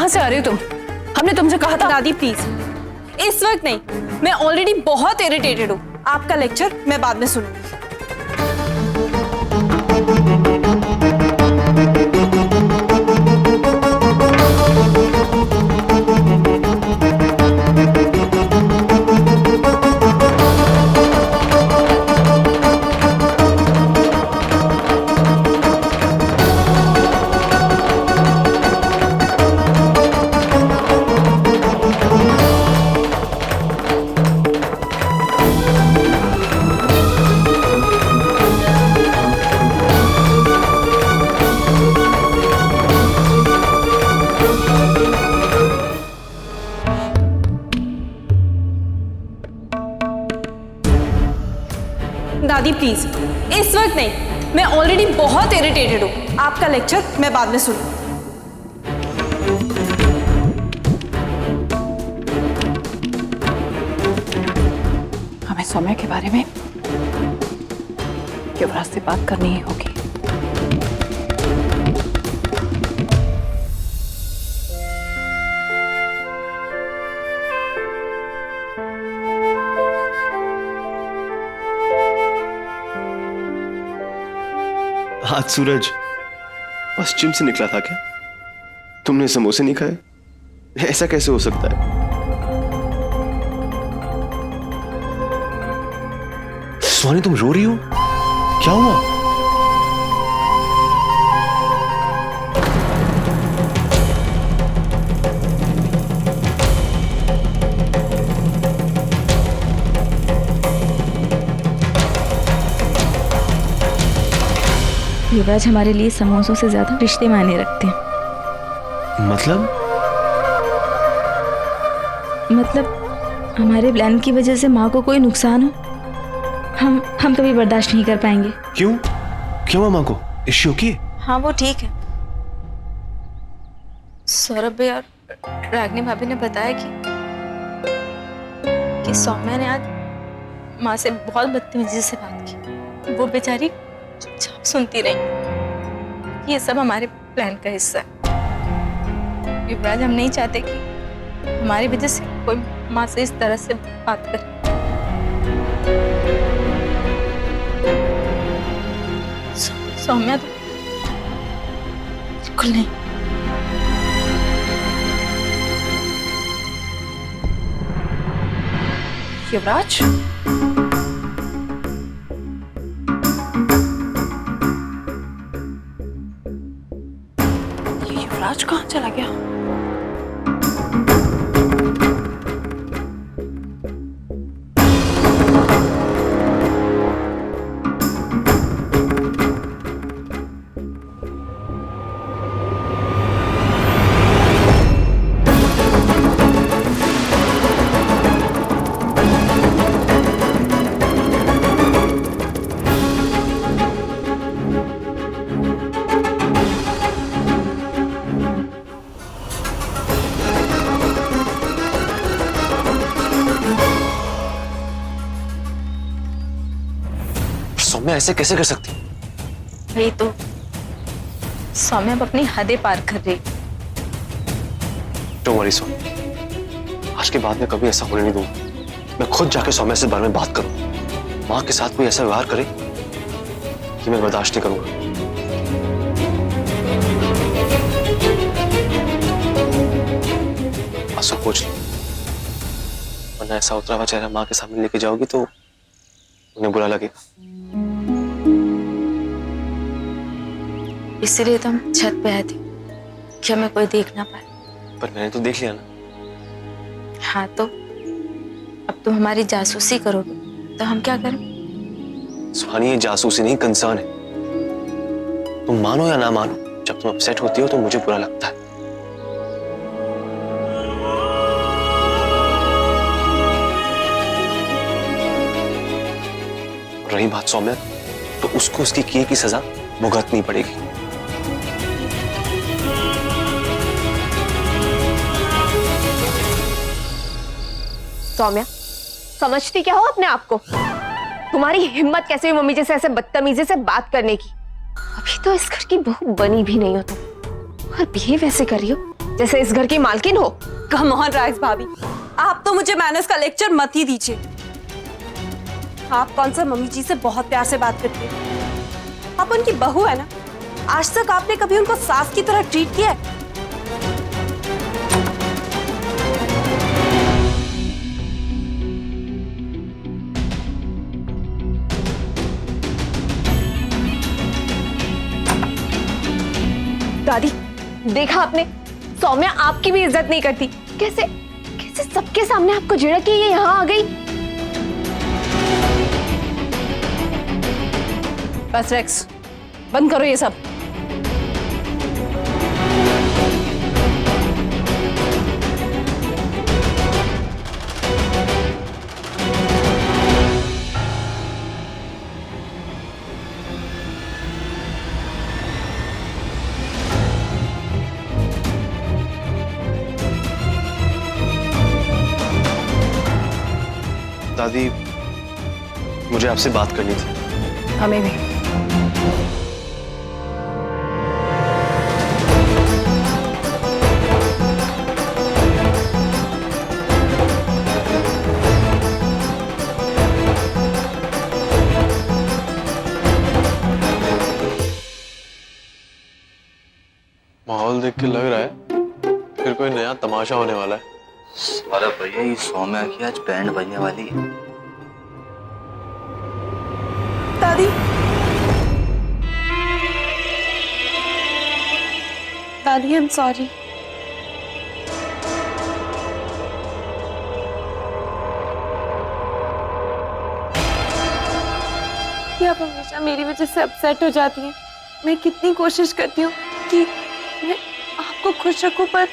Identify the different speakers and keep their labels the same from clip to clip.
Speaker 1: कहाँ से आ रही हो तुम? हमने तुमसे कहा था।
Speaker 2: दादी प्लीज, इस वक्त नहीं, मैं ऑलरेडी बहुत इरिटेटेड हूँ। आपका लेक्चर मैं बाद में सुनूंगी। दादी प्लीज, इस वक्त नहीं, मैं ऑलरेडी बहुत इरिटेटेड हूँ। आपका लेक्चर मैं बाद में सुनूंगी।
Speaker 1: हमें सौम्या के बारे में युवराज से बात करनी ही होगी।
Speaker 3: आज सूरज पश्चिम से निकला था क्या? तुमने समोसे नहीं खाए? ऐसा कैसे हो सकता है? सोनी, तुम रो रही हो? क्या हुआ?
Speaker 4: युवराज हमारे लिए समोसों से ज्यादा रिश्ते मायने रखते हैं। मतलब हमारे प्लान की वजह से माँ को कोई नुकसान हो, हम कभी बर्दाश्त नहीं कर पाएंगे।
Speaker 3: क्यों? क्यों हुआ माँ को? इश्यू की?
Speaker 4: हाँ वो ठीक है। सौरभ भाई और रागिनी भाभी ने बताया कि सौम्या ने आज माँ से बहुत बदतमीजी से बात की। वो बेचारी चुपचाप सुनती रही। ये सब हमारे प्लान का हिस्सा है। युवराज, हम नहीं चाहते कि हमारी वजह से कोई माँ से इस तरह से बात करे। सौम्या तो बिल्कुल नहीं।
Speaker 1: युवराज, युवराज कहाँ चला गया?
Speaker 3: सौम्या ऐसे कैसे कर सकती?
Speaker 4: वही तो, सौम्या अब अपनी हदें पार कर रही।
Speaker 3: डोंट वरी सौम्या, आज के बाद में कभी ऐसा होने नहीं दूंगा। मैं खुद जाके सौम्या से बारे में बात करूं। माँ के साथ कोई ऐसा व्यवहार करे कि मैं बर्दाश्त नहीं करूंगा। आंसू पूछ लो, वरना ऐसा उतरा हुआ चेहरा माँ के सामने लेके जाओगी तो उन्हें बुरा लगेगा।
Speaker 4: इसीलिए तो हम छत पे आए थे कि हमें कोई देख ना पाए।
Speaker 3: पर मैंने तो देख लिया ना।
Speaker 4: हाँ तो अब तुम हमारी जासूसी करोगे तो हम क्या करें?
Speaker 3: सुहानी, ये जासूसी नहीं, कंसर्न है। तुम मानो या ना मानो, जब तुम अपसेट होती हो तो मुझे बुरा लगता है। रही बात सौम्या, तो उसको उसकी किए की सजा भुगतनी पड़ेगी।
Speaker 5: सौम्या, समझती क्या हो अपने आप को? तुम्हारी हिम्मत कैसे हुई मम्मी जैसे ऐसे बदतमीजी से बात करने की? अभी तो इस घर की बहू बनी भी नहीं हो तुम और बिहेव ऐसे कर रही हो जैसे इस घर की मालकिन हो।
Speaker 2: कम ऑन राइस भाभी, आप तो मुझे मैनर्स का लेक्चर मत ही दीजिए। आप कौन सा मम्मी जी से बहुत प्यार से बात करती है? आप उनकी बहू है ना, आज तक आपने कभी उनको सास की तरह ट्रीट किया है?
Speaker 5: दादी, देखा आपने, सौम्या आपकी भी इज्जत नहीं करती। कैसे कैसे सबके सामने आपको झिड़क के ये यहाँ आ गई।
Speaker 1: बस रेक्स, बंद करो ये सब।
Speaker 3: दादी, मुझे आपसे बात करनी थी।
Speaker 1: हमें भी।
Speaker 3: माहौल देख के लग रहा है फिर कोई नया तमाशा होने वाला है।
Speaker 6: अरे भैया, ये सौम्या की आज बैंड बजने वाली है।
Speaker 2: दादी, दादी आई एम सॉरी। आप हमेशा मेरी वजह से अपसेट हो जाती हैं। मैं कितनी कोशिश करती हूँ कि मैं आपको खुश रखूं, पर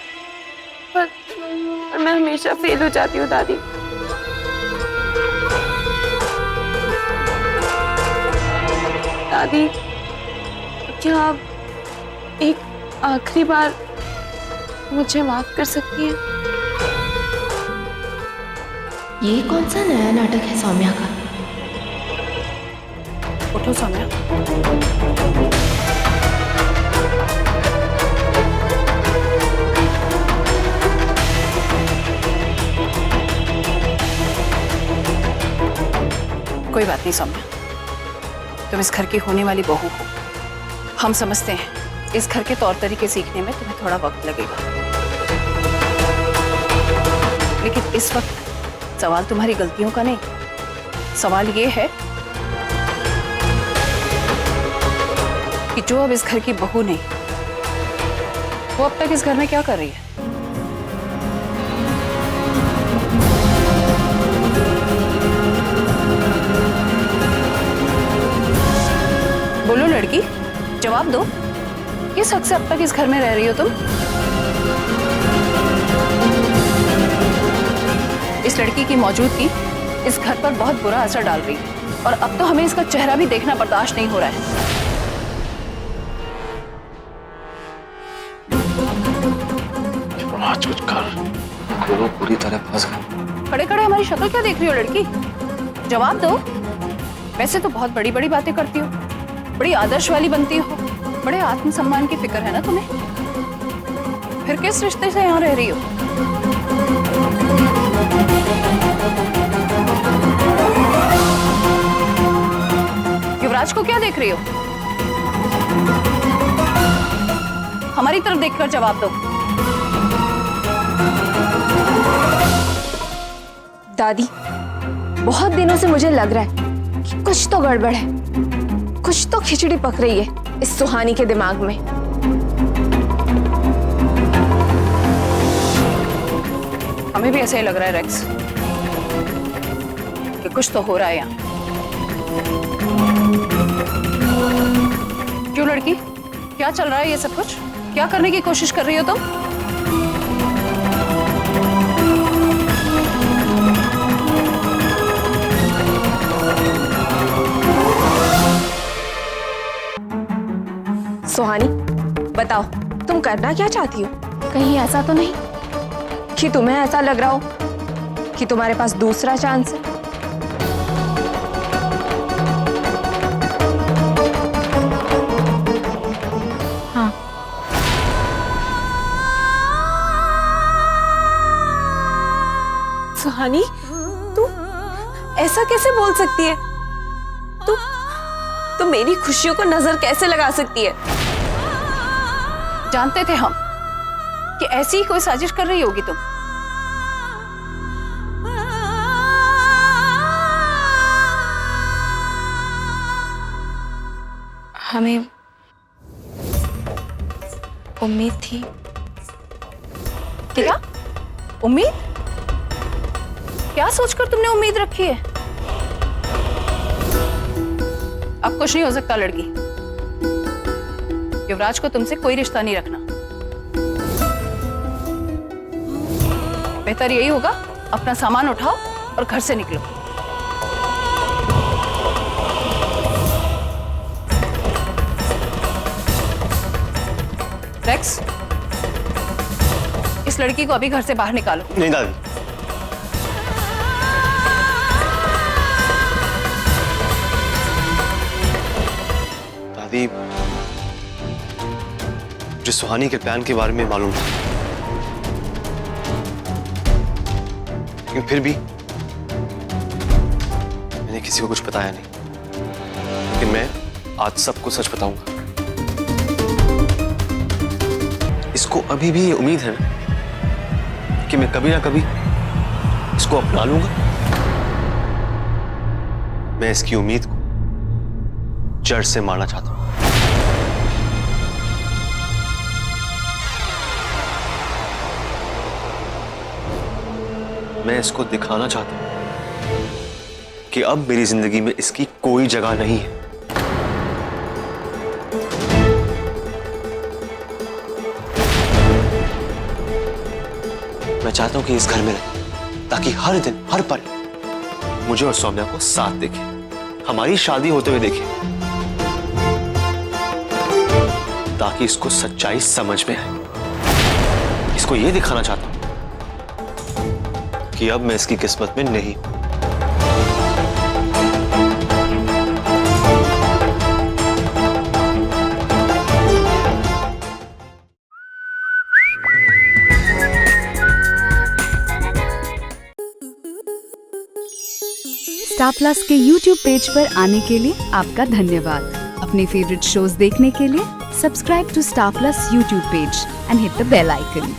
Speaker 2: मैं हमेशा फेल हो जाती हूँ दादी। दादी, क्या आप एक आखिरी बार मुझे माफ कर सकती हैं?
Speaker 7: ये कौन सा नया नाटक है सौम्या का?
Speaker 1: उठो सौम्या। कोई बात नहीं सौम्या, तुम इस घर की होने वाली बहू हो। हम समझते हैं इस घर के तौर तरीके सीखने में तुम्हें थोड़ा वक्त लगेगा, लेकिन इस वक्त सवाल तुम्हारी गलतियों का नहीं, सवाल ये है कि जो अब इस घर की बहू नहीं, वो अब तक इस घर में क्या कर रही है। बोलो लड़की, जवाब दो। किस हक से अब तक इस घर में रह रही हो तुम? इस लड़की की मौजूदगी इस घर पर बहुत बुरा असर डाल रही है, और अब तो हमें इसका चेहरा भी देखना बर्दाश्त नहीं हो रहा है।
Speaker 3: आज कुछ कर,
Speaker 6: वो पूरी तरह फंस गए।
Speaker 1: खड़े खड़े हमारी शक्ल क्या देख रही हो लड़की? जवाब दो। वैसे तो बहुत बड़ी बड़ी बातें करती हो, बड़ी आदर्श वाली बनती हो, बड़े आत्मसम्मान की फिक्र है ना तुम्हें, फिर किस रिश्ते से यहाँ रह रही हो? युवराज को क्या देख रही हो? हमारी तरफ देखकर जवाब दो।
Speaker 5: दादी, बहुत दिनों से मुझे लग रहा है कि कुछ तो गड़बड़ है, कुछ तो खिचड़ी पक रही है इस सुहानी के दिमाग में।
Speaker 1: हमें भी ऐसा ही लग रहा है रेक्स कि कुछ तो हो रहा है यहाँ। क्यों लड़की, क्या चल रहा है ये सब कुछ? क्या करने की कोशिश कर रही हो तुम?
Speaker 5: सुहानी, बताओ तुम करना क्या चाहती हो?
Speaker 7: कहीं ऐसा तो नहीं
Speaker 5: कि तुम्हें ऐसा लग रहा हो कि तुम्हारे पास दूसरा चांस है?
Speaker 7: हाँ,
Speaker 2: सुहानी, तू ऐसा कैसे बोल सकती है? तू मेरी खुशियों को नजर कैसे लगा सकती है?
Speaker 1: जानते थे हम कि ऐसी ही कोई साजिश कर रही होगी तुम।
Speaker 4: हमें उम्मीद थी।
Speaker 1: क्या उम्मीद? क्या सोचकर तुमने उम्मीद रखी है? अब कुछ नहीं हो सकता लड़की। युवराज को तुमसे कोई रिश्ता नहीं रखना। बेहतर यही होगा अपना सामान उठाओ और घर से निकलो। रेक्स, इस लड़की को अभी घर से बाहर निकालो।
Speaker 3: नहीं दादी, दादी मुझे सुहानी के प्लान के बारे में मालूम था, लेकिन फिर भी मैंने किसी को कुछ बताया नहीं। लेकिन मैं आज सबको सच बताऊंगा। इसको अभी भी ये उम्मीद है कि मैं कभी ना कभी इसको अपना लूंगा। मैं इसकी उम्मीद को जड़ से मारना चाहता हूं। मैं इसको दिखाना चाहता हूं कि अब मेरी जिंदगी में इसकी कोई जगह नहीं है। मैं चाहता हूं कि इस घर में रहे, ताकि हर दिन हर पल मुझे और सौम्या को साथ देखे, हमारी शादी होते हुए देखे, ताकि इसको सच्चाई समझ में आए। इसको यह दिखाना चाहता हूं कि अब मैं इसकी किस्मत में नहीं हूं।
Speaker 8: स्टार प्लस के YouTube पेज पर आने के लिए आपका धन्यवाद। अपने फेवरेट शोज देखने के लिए subscribe to star plus YouTube page and hit the bell icon.